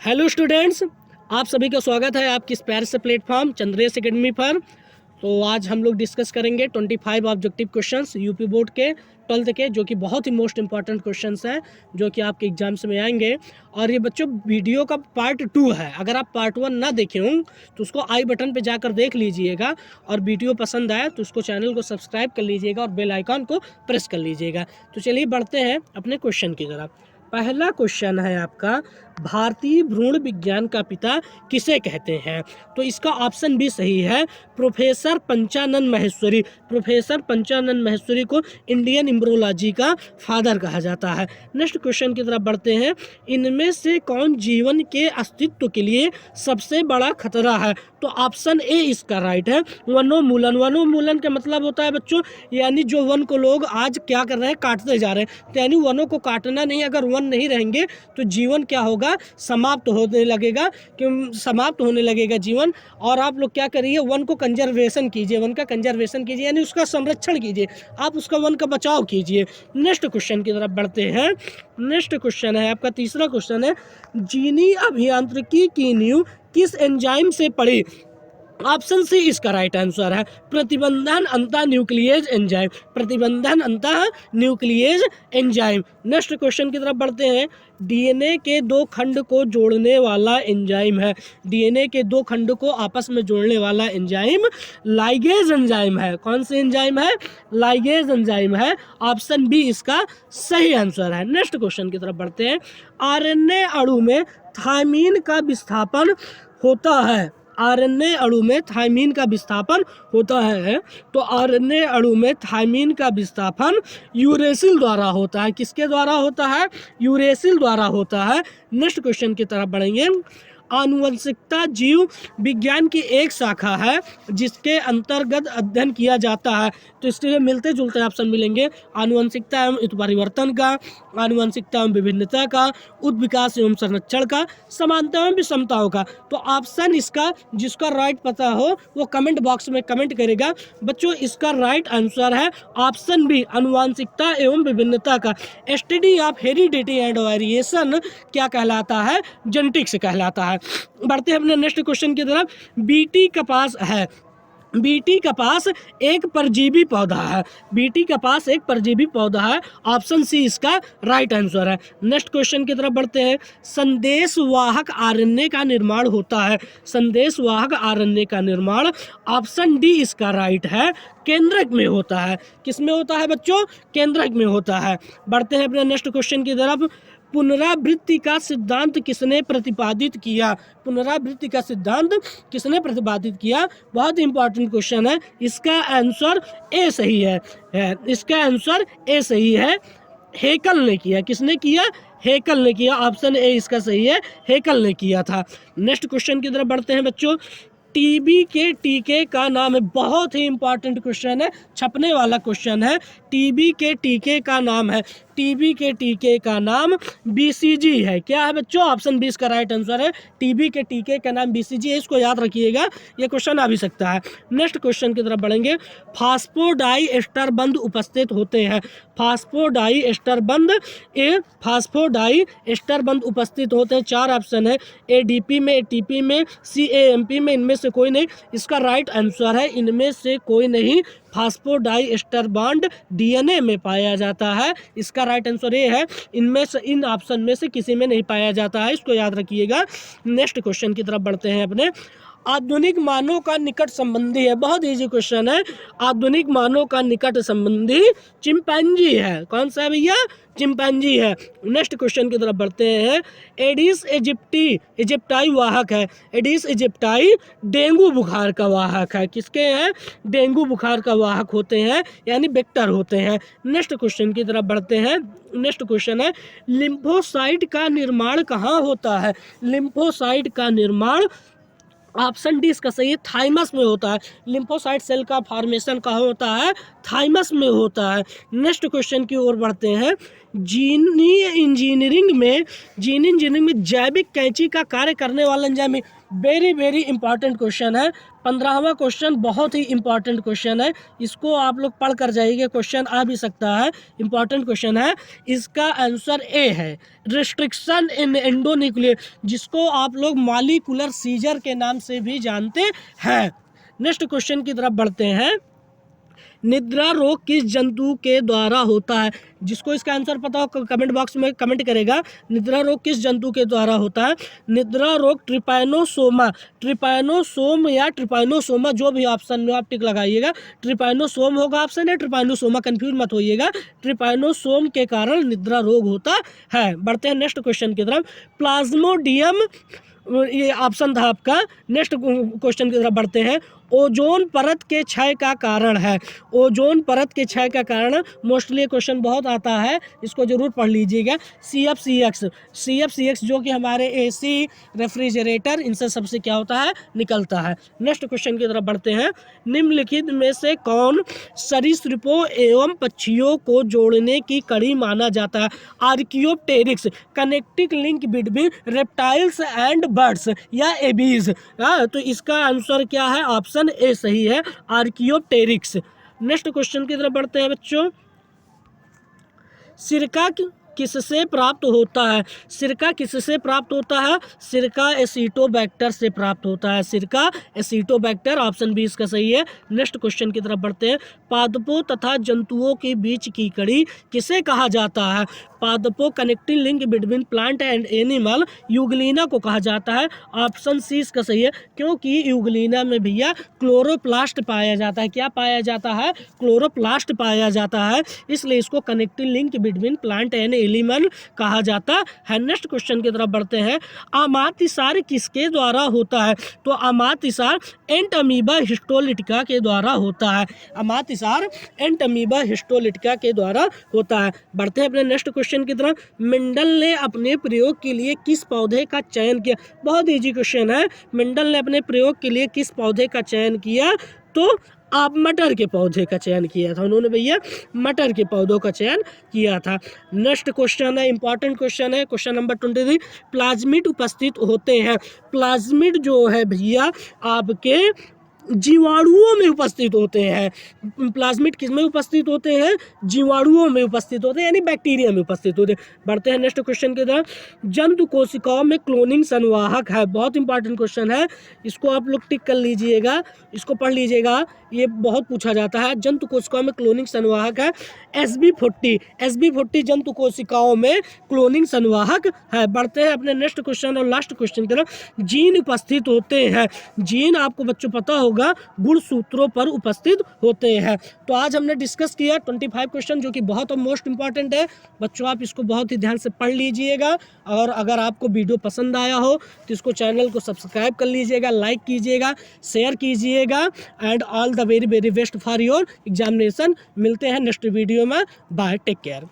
Hello students, आप सभी का स्वागत है आपकी इस प्यारे से प्लेटफॉर्म चंद्रेश एकेडमी पर। तो आज हम लोग डिस्कस करेंगे 25 ऑब्जेक्टिव क्वेश्चंस यूपी बोर्ड के 12th के, जो कि बहुत ही मोस्ट इंपॉर्टेंट क्वेश्चंस हैं जो कि आपके एग्जाम्स में आएंगे। और ये बच्चों वीडियो का पार्ट 2 है। अगर आप पार्ट 1 ना देखे हों तो उसको आई बटन पे जाकर देख लीजिएगा, और वीडियो पसंद आए तो उसको चैनल को सब्सक्राइब कर लीजिएगा और बेल आइकॉन को प्रेस कर लीजिएगा। तो चलिए बढ़ते हैं अपने क्वेश्चन की तरफ। पहला क्वेश्चन है आपका, भारतीय भ्रूण विज्ञान का पिता किसे कहते हैं? तो इसका ऑप्शन भी सही है, प्रोफेसर पंचानन माहेश्वरी। प्रोफेसर पंचानन माहेश्वरी को इंडियन एम्ब्रियोलॉजी का फादर कहा जाता है। नेक्स्ट क्वेश्चन की तरफ बढ़ते हैं। इनमें से कौन जीवन के अस्तित्व के लिए सबसे बड़ा खतरा है? तो ऑप्शन ए इसका राइट है, वनोन्मूलन। वनोन्मूलन का मतलब होता है बच्चों, यानी जो वन को लोग आज क्या कर रहे हैं, काटते जा रहे हैं। तो यानी वनों को काटना नहीं, अगर वन नहीं रहेंगे तो जीवन क्या होगा, समाप्त होने लगेगा। क्यों समाप्त होने लगेगा जीवन? और आप लोग क्या करिए, वन को कंजर्वेशन कीजिए, वन का कंजर्वेशन कीजिए, यानी उसका संरक्षण कीजिए, आप उसका वन का बचाव कीजिए। नेक्स्ट क्वेश्चन की तरफ बढ़ते हैं। नेक्स्ट क्वेश्चन है आपका, तीसरा क्वेश्चन है, जीनी अभियांत्रिकी की नींव किस एंजाइम से पड़ी? ऑप्शन सी इसका राइट आंसर है, प्रतिबंधन अंतः न्यूक्लियेज एंजाइम। प्रतिबंधन अंतः न्यूक्लियेज एंजाइम। नेक्स्ट क्वेश्चन की तरफ बढ़ते हैं। डीएनए के दो खंड को जोड़ने वाला एंजाइम है। डीएनए के दो खंड को आपस में जोड़ने वाला एंजाइम लाइगेज एंजाइम है। कौन सी एंजाइम है? लाइगेज एंजाइम है। ऑप्शन बी इसका सही आंसर है। नेक्स्ट क्वेश्चन की तरफ बढ़ते हैं। आरएनए अणु में थायमीन का विस्थापन होता है। आरएनए अणु में थायमीन का विस्थापन होता है। तो आरएनए अणु में थायमीन का विस्थापन यूरेसिल द्वारा होता है। किसके द्वारा होता है? यूरेसिल द्वारा होता है। नेक्स्ट क्वेश्चन की तरफ बढ़ेंगे। आनुवंशिकता जीव विज्ञान की एक शाखा है जिसके अंतर्गत अध्ययन किया जाता है। तो इसके मिलते जुलते ऑप्शन मिलेंगे, आनुवंशिकता एवं उत्परिवर्तन का, आनुवंशिकता एवं विभिन्नता का, उद्विकास एवं संरक्षण का, समानता एवं विषमताओं का। तो ऑप्शन इसका जिसका राइट पता हो वो कमेंट बॉक्स में कमेंट करेगा। बच्चों इसका राइट आंसर है ऑप्शन बी, आनुवंशिकता एवं विभिन्नता का। Study of heredity and variation क्या कहलाता है? जेनेटिक्स कहलाता है। बढ़ते हैं अपने नेक्स्ट क्वेश्चन की तरफ। बीटी कपास है। बीटी कपास एक परजीवी पौधा है। बीटी कपास एक परजीवी पौधा है। ऑप्शन सी इसका राइट आंसर है। नेक्स्ट क्वेश्चन की तरफ बढ़ते हैं। संदेशवाहक आरएनए का निर्माण होता है। संदेशवाहक आरएनए का निर्माण, ऑप्शन डी इसका राइट है, केंद्रक में होता है। किस में होता है बच्चों? केंद्रक में होता है। बढ़ते हैं अपने नेक्स्ट क्वेश्चन की तरफ। पुनरावृत्ति का सिद्धांत किसने प्रतिपादित किया? पुनरावृत्ति का सिद्धांत किसने प्रतिपादित किया? बहुत इंपॉर्टेंट क्वेश्चन है। इसका आंसर ए सही है। इसका आंसर ए सही है, हेकल ने किया। किसने किया? हेकल ने किया। ऑप्शन ए इसका सही है, हेकल ने किया था। नेक्स्ट क्वेश्चन की तरफ बढ़ते हैं बच्चों। टीबी के टीके का नाम है, बहुत ही इंपॉर्टेंट क्वेश्चन है, छपने वाला क्वेश्चन है। टीबी के टीके का नाम है, टीबी के टीके का नाम बीसीजी है। क्या है बच्चों? ऑप्शन बी इसका राइट आंसर है, टीबी के टीके का नाम बीसीजी है। इसको याद रखिएगा, ये क्वेश्चन आ भी सकता है। नेक्स्ट क्वेश्चन की तरफ बढ़ेंगे। फास्फोडाई एस्टर बंध उपस्थित होते हैं। फास्फोडाई एस्टर बंध उपस्थित होते हैं। चार ऑप्शन है, एडीपी में, एटीपी में, सीएएमपी में, इनमें से कोई नहीं। इसका राइट आंसर है इनमें से कोई नहीं। फास्फोडाई एस्टर बॉन्ड डीएनए में पाया जाता है। इसका राइट आंसर ये है, इनमें से, इन ऑप्शन में से किसी में नहीं पाया जाता है। इसको याद रखिएगा। नेक्स्ट क्वेश्चन की तरफ बढ़ते हैं अपने। आधुनिक मानव का निकट संबंधी है, बहुत इजी क्वेश्चन है। आधुनिक मानव का निकट संबंधी चिंपैंजी है। कौन सा है भैया? चिंपैंजी है। नेक्स्ट क्वेश्चन की तरफ बढ़ते हैं। एडिस इजिप्टाई वाहक है। एडिस इजिप्टाई डेंगू बुखार का वाहक है। किसके हैं? डेंगू बुखार का वाहक होते हैं, यानी वेक्टर होते हैं। नेक्स्ट क्वेश्चन की तरफ बढ़ते हैं। नेक्स्ट क्वेश्चन है, लिम्फोसाइट का निर्माण कहाँ होता है? लिम्फोसाइट का निर्माण, ऑप्शन डी इसका सही है, थाइमस में होता है। लिम्फोसाइट सेल का फॉर्मेशन कहाँ होता है? थाइमस में होता है। नेक्स्ट क्वेश्चन की ओर बढ़ते हैं। जीन इंजीनियरिंग में जैविक कैंची का कार्य करने वाला enzyme very very important question है। 15वां क्वेश्चन बहुत ही इंपॉर्टेंट क्वेश्चन है, इसको आप लोग पढ़ कर जाइए, क्वेश्चन आ भी सकता है, इंपॉर्टेंट क्वेश्चन है। इसका आंसर ए है, रिस्ट्रिक्शन इन एंडोन्यूक्लियर, जिसको आप लोग मॉलिक्यूलर सीजर के नाम से भी जानते हैं। नेक्स्ट क्वेश्चन की तरफ बढ़ते हैं। निद्रा रोग किस जंतु के द्वारा होता है? जिसको इसका आंसर पता हो कमेंट बॉक्स में कमेंट करेगा। निद्रा रोग किस जंतु के द्वारा होता है? निद्रा रोग ट्रिपैनोसोमा, ट्रिपैनोसोम या ट्रिपैनोसोमा, जो भी ऑप्शन में आप टिक लगाइएगा। ट्रिपैनोसोम होगा ऑप्शन है, ट्रिपैनोसोमा, कंफ्यूज मत होइएगा। ट्रिपैनोसोम के कारण निद्रा रोग होता है। बढ़ते हैं नेक्स्ट क्वेश्चन की तरफ। प्लाज्मोडियम, ये ऑप्शन था आपका। नेक्स्ट क्वेश्चन की तरफ बढ़ते हैं। ओजोन परत के क्षय का कारण है। ओजोन परत के क्षय का कारण मोस्टली क्वेश्चन बहुत आता है, इसको जरूर पढ़ लीजिएगा। CFCX जो कि हमारे AC, रेफ्रिजरेटर, इनसे सबसे क्या होता है, निकलता है। नेक्स्ट क्वेश्चन की तरफ बढ़ते हैं। निम्नलिखित में से कौन सरीसृपों एवं पक्षियों को जोड़ने की कड़ी माना जाता है? Archaeopteryx, connecting link between reptiles and birds, या एबीज। तो इसका आंसर क्या है? ऑप्शन ए सही है, आर्कियोप्टेरिक्स। नेक्स्ट क्वेश्चन की तरफ बढ़ते हैं बच्चों। सिरका किससे प्राप्त होता है? सिरका किससे प्राप्त होता है? सिरका एसिटोबैक्टर से प्राप्त होता है। सिरका एसिटोबैक्टर, ऑप्शन बी इसका सही है। नेक्स्ट क्वेश्चन की तरफ बढ़ते हैं। पादपों तथा जंतुओं के बीच की कड़ी किसे कहा जाता है? पादपों, connecting link between plant and animal, Euglena को कहा जाता है। ऑप्शन सी इसका सही है, क्योंकि यूग्लिना में भैया क्लोरोप्लास्ट पाया जाता है। क्या पाया जाता है? क्लोरोप्लास्ट पाया जाता है, इसलिए इसको connecting link between plant and animal कहा जाता है। नेक्स्ट क्वेश्चन की तरफ बढ़ते हैं। अमातिसार किसके द्वारा होता है? तो अमातिसार एंटअमीबा हिस्टोलिटिका के द्वारा होता है। अमातिसार एंटअमीबा हिस्टोलिटिका के द्वारा होता है। बढ़ते हैं अपने नेक्स्ट क्वेश्चन की तरफ। मेंडल ने अपने प्रयोग के लिए किस पौधे का चयन किया? बहुत इजी क्वेश्चन है। मेंडल ने अपने प्रयोग के लिए किस पौधे का चयन किया? तो आप मटर के पौधे का चयन किया था उन्होंने भैया, मटर के पौधों का चयन किया था। नेक्स्ट क्वेश्चन है, इंपॉर्टेंट क्वेश्चन है, क्वेश्चन नंबर 23। प्लाज्मिड उपस्थित होते हैं। प्लाज्मिड जो है भैया आपके जीवाणुओं में उपस्थित होते हैं। प्लाज्मिड किस में उपस्थित होते हैं? जीवाणुओं में उपस्थित होते हैं, यानी बैक्टीरिया में उपस्थित होते हैं। बढ़ते हैं नेक्स्ट क्वेश्चन की तरफ। जंतु कोशिकाओं में क्लोनिंग संवाहक है। बहुत इंपॉर्टेंट क्वेश्चन है, इसको आप लोग टिक कर लीजिएगा, इसको पढ़ लीजिएगा, ये बहुत पूछा जाता है। जंतु कोशिकाओं में क्लोनिंग संवाहक है SB40 जंतु कोशिकाओं में क्लोनिंग संवाहक है। बढ़ते हैं अपने नेक्स्ट क्वेश्चन और लास्ट क्वेश्चन की तरफ। जीन उपस्थित होते हैं। जीन आपको बच्चों पता होगा गुणसूत्रों पर उपस्थित होते हैं। तो आज हमने डिस्कस किया 25 क्वेश्चन, जो कि बहुत मोस्ट इंपॉर्टेंट है। बच्चों आप इसको बहुत ही ध्यान से पढ़ लीजिएगा, और अगर आपको वीडियो पसंद आया हो तो इसको चैनल को सब्सक्राइब कर लीजिएगा, लाइक कीजिएगा, शेयर कीजिएगा। And all the very very best for your examination. मिलते हैं नेक्स्ट वीडियो में। Bye, take care.